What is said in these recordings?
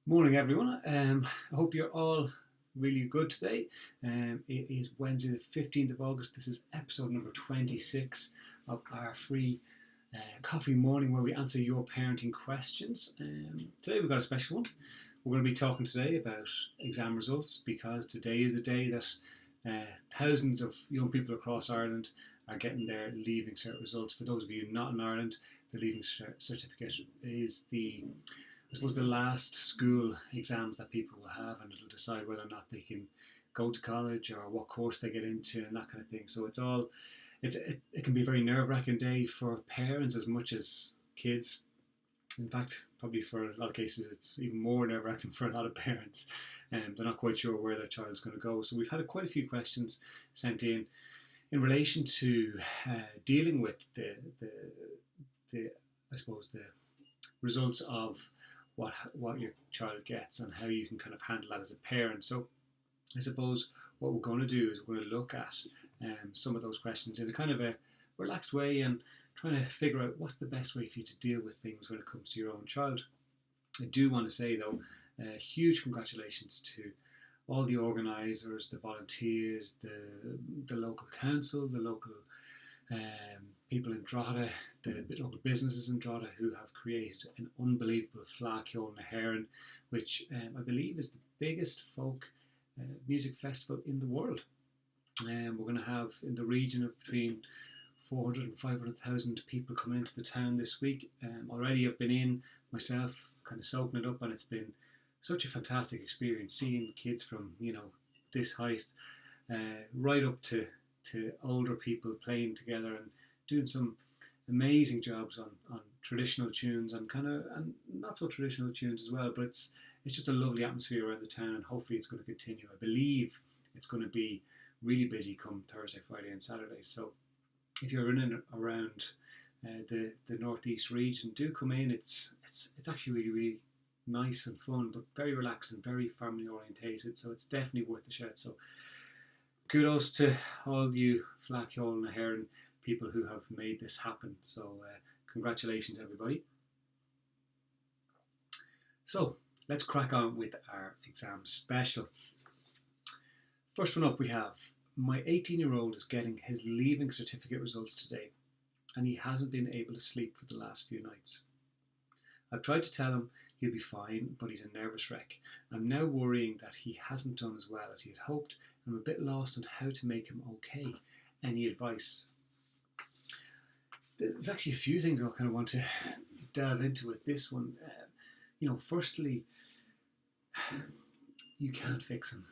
Morning, everyone. I hope you're all really good today. It is Wednesday, the 15th of August. This is episode number 26 of our free coffee morning where we answer your parenting questions. Today we've got a special one. We're going to be talking today about exam results because today is the day that thousands of young people across Ireland are getting their Leaving Cert results. For those of you not in Ireland, the Leaving Certificate is the last school exams that people will have, and it'll decide whether or not they can go to college or what course they get into and that kind of thing. So it can be a very nerve-wracking day for parents as much as kids. In fact, probably for a lot of cases, it's even more nerve-wracking for a lot of parents. They're not quite sure where their child's going to go. So we've had quite a few questions sent in relation to dealing with the results of what your child gets and how you can kind of handle that as a parent. So I suppose what we're going to do is we're going to look at some of those questions in a kind of a relaxed way and trying to figure out what's the best way for you to deal with things when it comes to your own child. I do want to say though, huge congratulations to all the organisers, the volunteers, the local council, the local people in Drogheda, the local businesses in Drogheda who have created an unbelievable Fleadh na hÉireann, which I believe is the biggest folk music festival in the world. We're going to have in the region of between 400 and 500,000 people coming into the town this week. Already I've been in myself, kind of soaking it up, and it's been such a fantastic experience seeing kids from this height right up to older people playing together and doing some amazing jobs on traditional tunes and and not so traditional tunes as well. But it's just a lovely atmosphere around the town, and hopefully it's going to continue. I believe it's going to be really busy come Thursday, Friday, and Saturday. So if you're in and around the northeast region, do come in. It's actually really, really nice and fun, but very relaxed and very family orientated. So it's definitely worth the shout. So kudos to all you Fleadh na hÉireann people who have made this happen. So congratulations, everybody. So let's crack on with our exam special. First one up, we have my 18-year-old is getting his Leaving Certificate results today, and he hasn't been able to sleep for the last few nights. I've tried to tell him he'll be fine, but he's a nervous wreck. I'm now worrying that he hasn't done as well as he had hoped, and I'm a bit lost on how to make him okay. Any advice? There's actually a few things I kind of want to delve into with this one. Firstly, you can't fix him.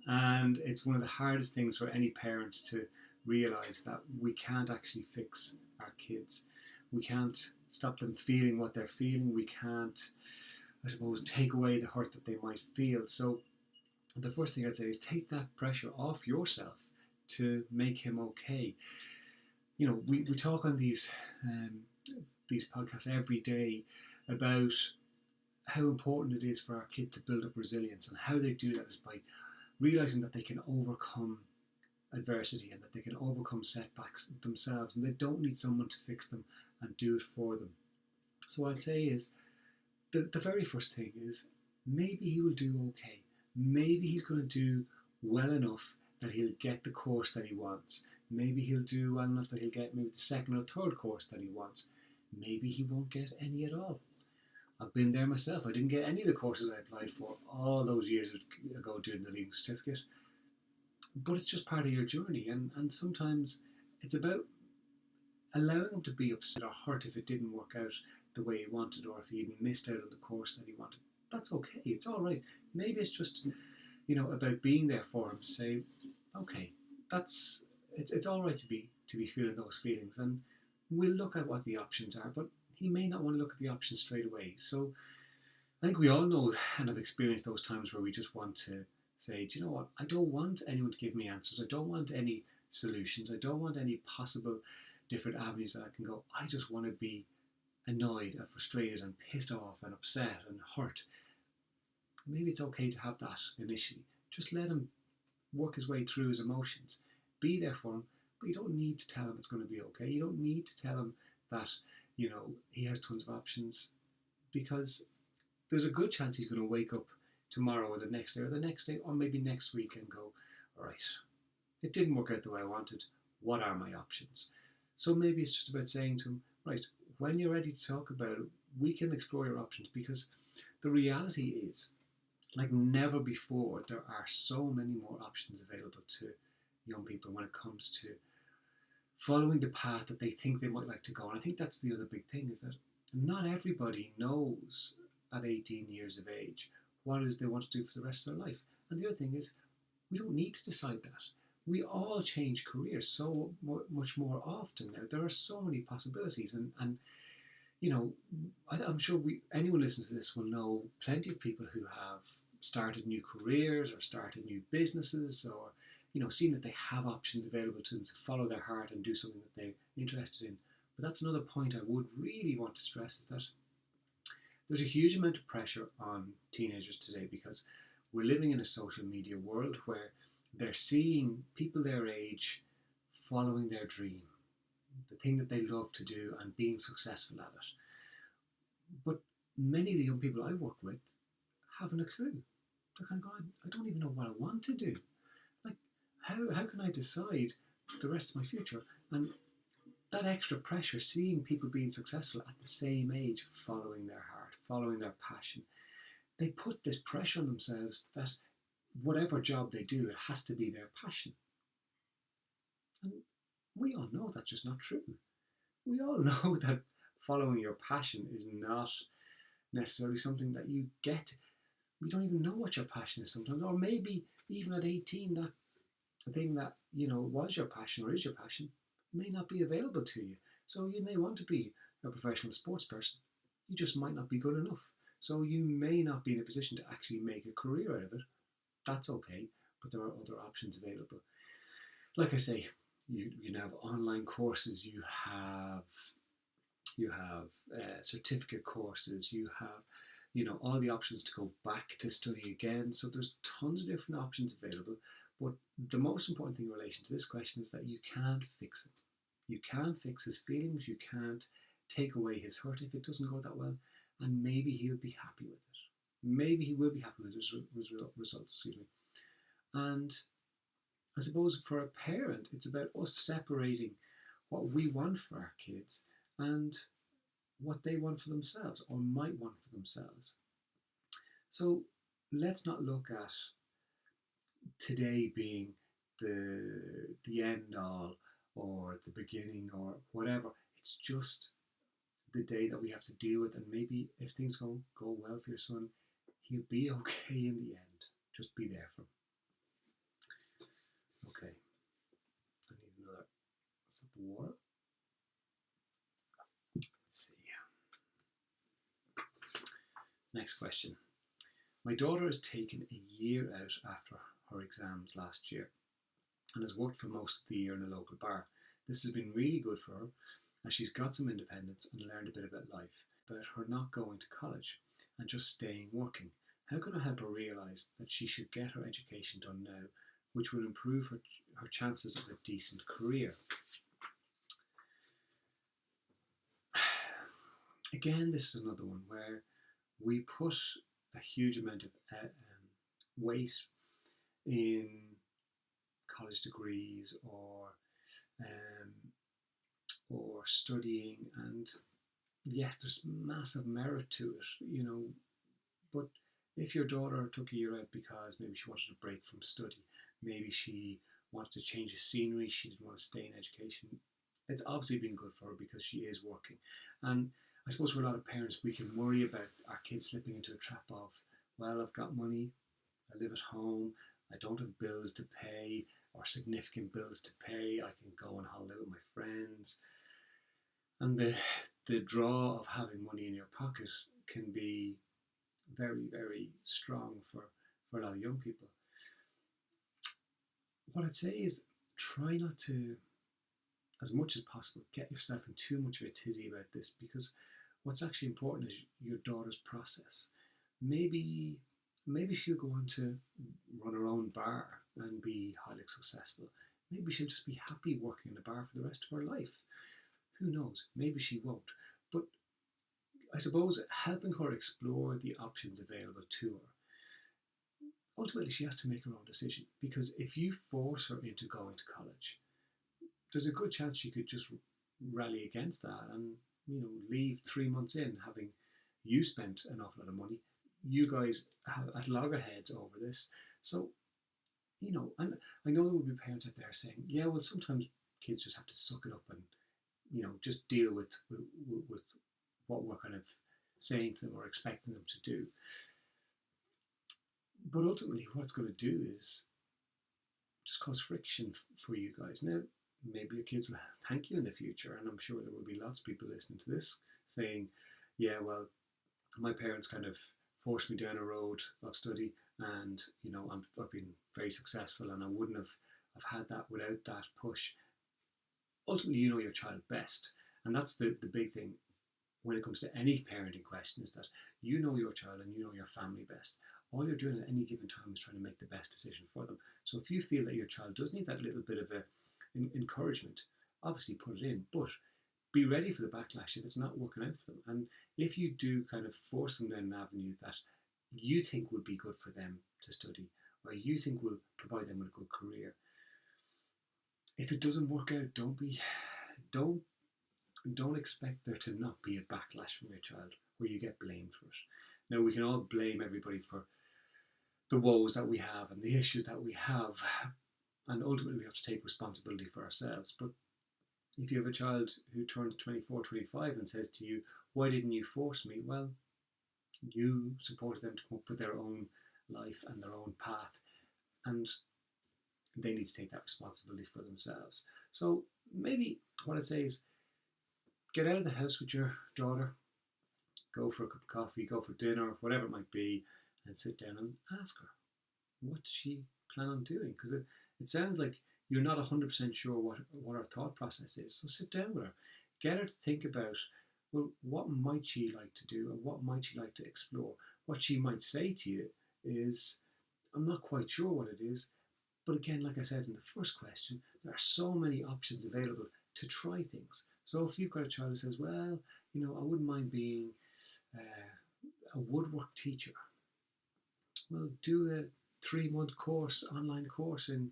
And it's one of the hardest things for any parent to realise that we can't actually fix our kids. We can't stop them feeling what they're feeling. We can't, I suppose, take away the hurt that they might feel. So the first thing I'd say is take that pressure off yourself to make him okay. We talk on these podcasts every day about how important it is for our kid to build up resilience, and how they do that is by realising that they can overcome adversity and that they can overcome setbacks themselves, and they don't need someone to fix them and do it for them. So what I'd say is the very first thing is maybe he will do okay. Maybe he's going to do well enough that he'll get the course that he wants. Maybe he'll do well enough that he'll get maybe the second or third course that he wants. Maybe he won't get any at all. I've been there myself. I didn't get any of the courses I applied for all those years ago doing the Leaving Certificate. But it's just part of your journey, and sometimes it's about allowing him to be upset or hurt if it didn't work out the way he wanted, or if he missed out on the course that he wanted. That's okay. It's all right. Maybe it's just about being there for him to say, okay, it's all right to be feeling those feelings, and we'll look at what the options are. But he may not want to look at the options straight away. So I think we all know and have experienced those times where we just want to say, do you know what? I don't want anyone to give me answers. I don't want any solutions. I don't want any possible different avenues that I can go. I just want to be annoyed and frustrated and pissed off and upset and hurt. Maybe it's okay to have that initially. Just let him work his way through his emotions. Be there for him, but you don't need to tell him it's going to be okay. You don't need to tell him that he has tons of options, because there's a good chance he's going to wake up tomorrow or the next day or the next day or maybe next week and go, all right, it didn't work out the way I wanted. What are my options? So maybe it's just about saying to him, right, when you're ready to talk about it, we can explore your options, because the reality is, like never before, there are so many more options available to young people when it comes to following the path that they think they might like to go. And I think that's the other big thing, is that not everybody knows at 18 years of age what it is they want to do for the rest of their life. And the other thing is, we don't need to decide that. We all change careers so much more often now. There are so many possibilities, and you know, I'm sure anyone listening to this will know plenty of people who have started new careers or started new businesses, or seen that they have options available to them to follow their heart and do something that they're interested in. But that's another point I would really want to stress, is that there's a huge amount of pressure on teenagers today, because we're living in a social media world where they're seeing people their age following their dream, the thing that they love to do, and being successful at it. But many of the young people I work with haven't a clue. They're kind of going, I don't even know what I want to do. Like, how can I decide the rest of my future? And that extra pressure, seeing people being successful at the same age, following their heart, following their passion, they put this pressure on themselves that whatever job they do, it has to be their passion. And we all know that's just not true. We all know that following your passion is not necessarily something that you get. We don't even know what your passion is sometimes, or maybe even at 18, that thing that was your passion or is your passion may not be available to you. So you may want to be a professional sports person, you just might not be good enough. So you may not be in a position to actually make a career out of it. That's okay, but there are other options available. Like I say, you have online courses, you have certificate courses, you have all the options to go back to study again. So there's tons of different options available. But the most important thing in relation to this question is that you can't fix it. You can't fix his feelings. You can't take away his hurt if it doesn't go that well. And maybe he'll be happy with it. Maybe he will be happy with his results. Excuse me. And I suppose for a parent, it's about us separating what we want for our kids and what they want for themselves or might want for themselves. So let's not look at today being the end all or the beginning or whatever. It's just the day that we have to deal with, and maybe if things go well for your son, he'll be okay in the end. Just be there for him. Okay, I need another sip of water. Let's see. Next question. My daughter has taken a year out after her exams last year and has worked for most of the year in a local bar. This has been really good for her, as she's got some independence and learned a bit about life, about her not going to college and just staying working. How can I help her realise that she should get her education done now, which will improve her chances of a decent career? Again, this is another one where we put a huge amount of weight in college degrees or studying, and yes, there's massive merit to it, but if your daughter took a year out because maybe she wanted a break from study, maybe she wanted to change the scenery, she didn't want to stay in education, it's obviously been good for her because she is working. And I suppose for a lot of parents, we can worry about our kids slipping into a trap of, well, I've got money, I live at home, I don't have bills to pay or significant bills to pay, I can go on holiday with my friends. And the draw of having money in your pocket can be very, very strong for a lot of young people. What I'd say is try not to, as much as possible, get yourself in too much of a tizzy about this, because what's actually important is your daughter's process. Maybe she'll go on to run her own bar and be highly successful. Maybe she'll just be happy working in a bar for the rest of her life. Who knows? Maybe she won't. But I suppose helping her explore the options available to her. Ultimately, she has to make her own decision, because if you force her into going to college, there's a good chance she could just rally against that and leave 3 months in, having you spent an awful lot of money. You guys have at loggerheads over this. So and I know there will be parents out there saying, yeah, well, sometimes kids just have to suck it up and just deal with what we're kind of saying to them or expecting them to do. But ultimately, what it's going to do is just cause friction for you guys. Now, maybe your kids will thank you in the future, and I'm sure there will be lots of people listening to this saying, yeah, well, my parents kind of forced me down a road of study, and I've been very successful, and I wouldn't have had that without that push. Ultimately, you know your child best, and that's the big thing when it comes to any parenting question, is that you know your child and you know your family best. All you're doing at any given time is trying to make the best decision for them. So if you feel that your child does need that little bit of encouragement, obviously put it in, but be ready for the backlash if it's not working out for them. And if you do kind of force them down an avenue that you think would be good for them to study, or you think will provide them with a good career, if it doesn't work out, don't expect there to not be a backlash from your child where you get blamed for it. Now, we can all blame everybody for the woes that we have and the issues that we have, and ultimately we have to take responsibility for ourselves. But if you have a child who turns 24, 25 and says to you, why didn't you force me? Well, you supported them to come up with their own life and their own path, and they need to take that responsibility for themselves. So maybe what I say is, get out of the house with your daughter, go for a cup of coffee, go for dinner, whatever it might be, and sit down and ask her, what does she plan on doing? Because it sounds like you're not 100% sure what her thought process is. So sit down with her, get her to think about, well, what might she like to do, and what might she like to explore? What she might say to you is, I'm not quite sure what it is, but again, like I said in the first question, there are so many options available to try things. So if you've got a child who says, well, I wouldn't mind being a woodwork teacher, well, do a 3-month course, online course in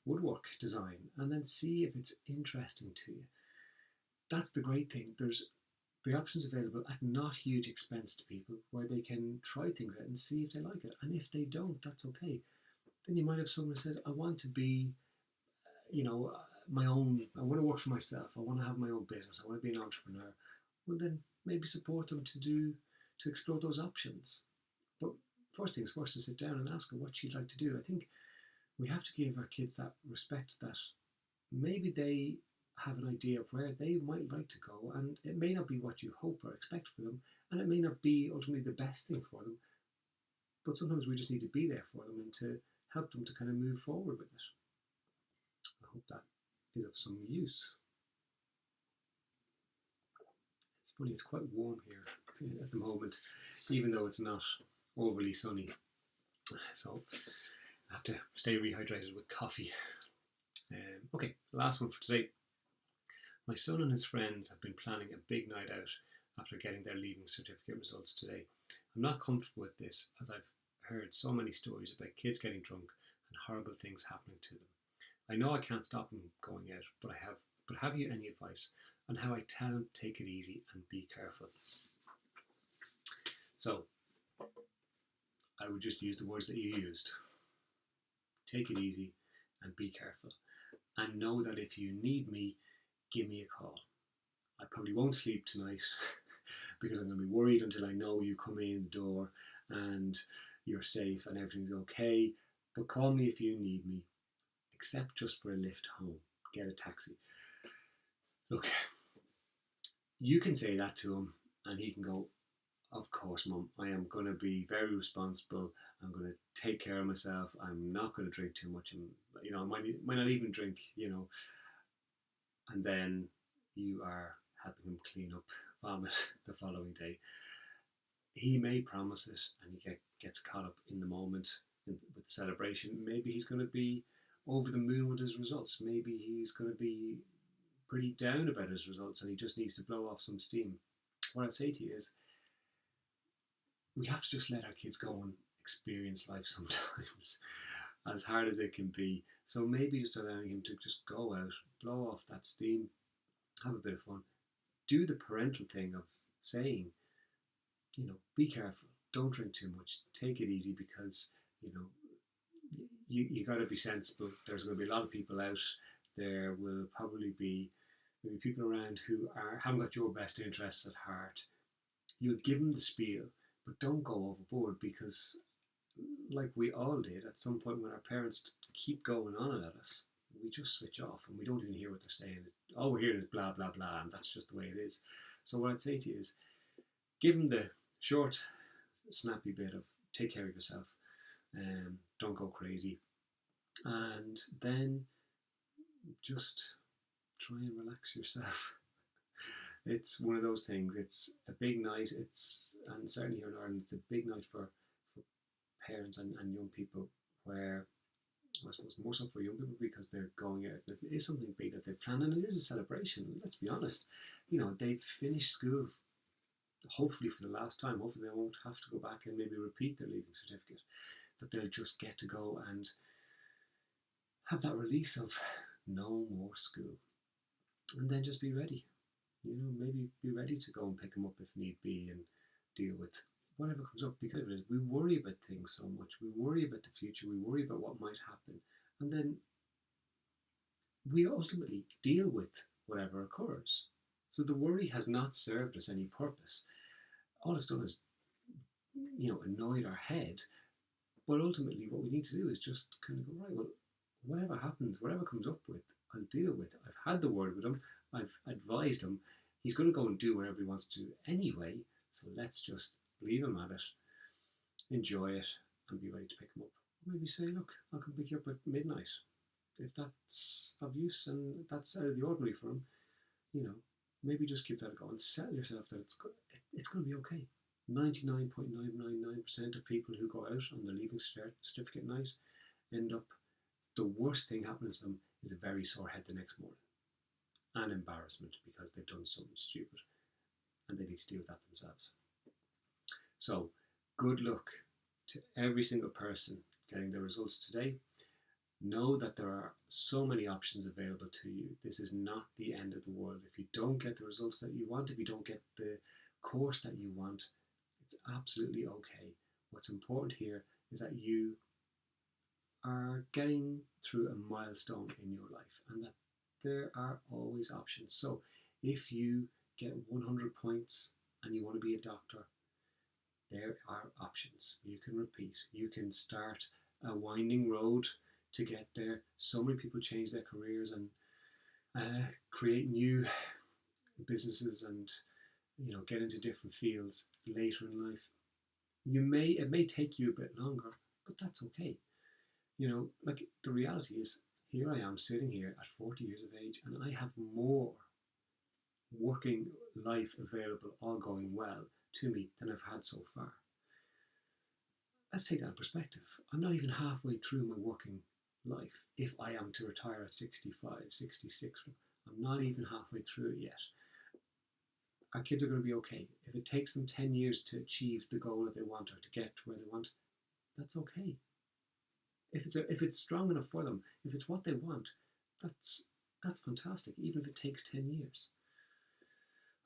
woodwork design, and then see if it's interesting to you. That's the great thing. There's the options available at not huge expense to people, where they can try things out and see if they like it. And if they don't, that's okay. Then you might have someone who said, I want to be, my own, I want to work for myself, I want to have my own business, I want to be an entrepreneur. Well, then maybe support them to explore those options. But first things first, to sit down and ask her what she'd like to do. I think we have to give our kids that respect, that maybe they have an idea of where they might like to go, and it may not be what you hope or expect for them, and it may not be ultimately the best thing for them, but sometimes we just need to be there for them and to help them to kind of move forward with it. I hope that is of some use. It's funny, it's quite warm here at the moment, even though it's not overly sunny. So I have to stay rehydrated with coffee. Okay, last one for today. My son and his friends have been planning a big night out after getting their leaving certificate results today. I'm not comfortable with this, as I've heard so many stories about kids getting drunk and horrible things happening to them. I know I can't stop them going out, but have you any advice on how I tell them to take it easy and be careful? So I would just use the words that you used. Take it easy and be careful. And know that if you need me, give me a call. I probably won't sleep tonight because I'm going to be worried until I know you come in the door and you're safe and everything's okay. But call me if you need me, except just for a lift home. Get a taxi. Look, you can say that to him and he can go, of course, Mum, I am going to be very responsible. I'm going to take care of myself. I'm not going to drink too much. And, I might not even drink, And then you are helping him clean up vomit the following day. He may promise it and he gets caught up in the moment with the celebration. Maybe he's going to be over the moon with his results. Maybe he's going to be pretty down about his results and he just needs to blow off some steam. What I'd say to you is, we have to just let our kids go and experience life sometimes, as hard as it can be. So maybe just allowing him to just go out, blow off that steam, have a bit of fun, do the parental thing of saying, be careful, don't drink too much, take it easy, because you got to be sensible. There's going to be a lot of people out. There will probably be maybe people around who haven't got your best interests at heart. You'll give them the spiel, but don't go overboard, because like we all did at some point, when our parents keep going on at us, we just switch off and we don't even hear what they're saying. All we're hearing is blah blah blah, and that's just the way it is. So what I'd say to you is, give them the short, snappy bit of take care of yourself, don't go crazy, and then just try and relax yourself. It's one of those things. It's a big night. And certainly here in Ireland, it's a big night for parents and young people, where I suppose more so for young people, because they're going out. It is something big that they've planned, and it is a celebration. Let's be honest. They've finished school, hopefully for the last time. Hopefully they won't have to go back and maybe repeat their leaving certificate. That they'll just get to go and have that release of no more school, and then just be ready. Maybe be ready to go and pick them up if need be, and deal with whatever comes up, because we worry about things so much. We worry about the future. We worry about what might happen, and then we ultimately deal with whatever occurs. So the worry has not served us any purpose. All it's done is, annoyed our head. But ultimately, what we need to do is just kind of go, right, well, whatever happens, whatever comes up with, I'll deal with. I've had the word with him. I've advised him. He's going to go and do whatever he wants to do anyway. So let's just leave him at it, enjoy it, and be ready to pick him up. Maybe say, look, I'll come pick you up at midnight. If that's of use and that's out of the ordinary for him, maybe just give that a go and settle yourself that it's going to be okay. 99.999% of people who go out on their leaving certificate night end up, the worst thing happening to them is a very sore head the next morning, and embarrassment because they've done something stupid and they need to deal with that themselves. So good luck to every single person getting the results today. Know that there are so many options available to you. This is not the end of the world. If you don't get the results that you want, if you don't get the course that you want, it's absolutely okay. What's important here is that you are getting through a milestone in your life, and that there are always options. So if you get 100 points and you want to be a doctor, there are options. You can repeat. You can start a winding road to get there. So many people change their careers and create new businesses and get into different fields later in life. It may take you a bit longer, but that's okay. Like the reality is, here I am sitting here at 40 years of age, and I have more working life available, all going well to me, than I've had so far. Let's take that in perspective. I'm not even halfway through my working life. If I am to retire at 65, 66, I'm not even halfway through it yet. Our kids are going to be okay. If it takes them 10 years to achieve the goal that they want, or to get to where they want, that's okay. If it's strong enough for them, if it's what they want, that's fantastic, even if it takes 10 years.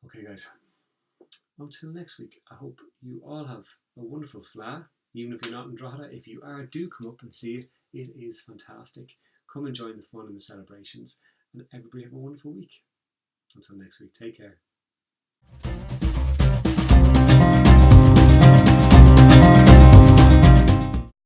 Okay, guys, until next week, I hope you all have a wonderful FLA, even if you're not in Drogheda. If you are, do come up and see it. It is fantastic. Come and join the fun and the celebrations, and everybody have a wonderful week. Until next week, take care.